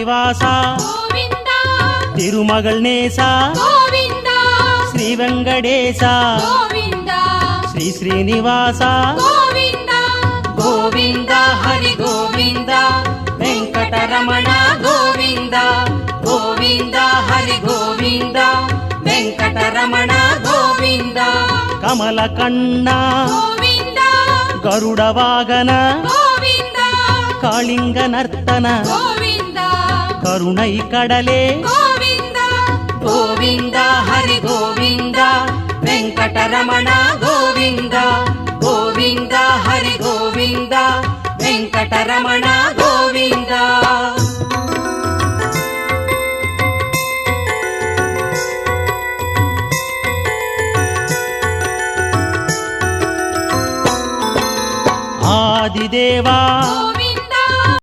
నివాస గోవింద తిరుమగల్ నేస గోవింద శ్రీ వెంకటేశ గోవింద శ్రీ శ్రీనివాస గోవింద గోవింద హరి గోవింద వెంకటరమణ గోవింద గోవింద హరి గోవింద వెంకటరమణ గోవింద కమల కన్న గోవింద గరుడ వాగన గోవింద కాళింగ నర్తన గోవింద కరుణై కడలే గోవింద గోవింద హరి గోవింద వెంకటరమణ గోవింద గోవింద హరి గోవింద వెంకటరమణ గోవింద ఆదిదేవా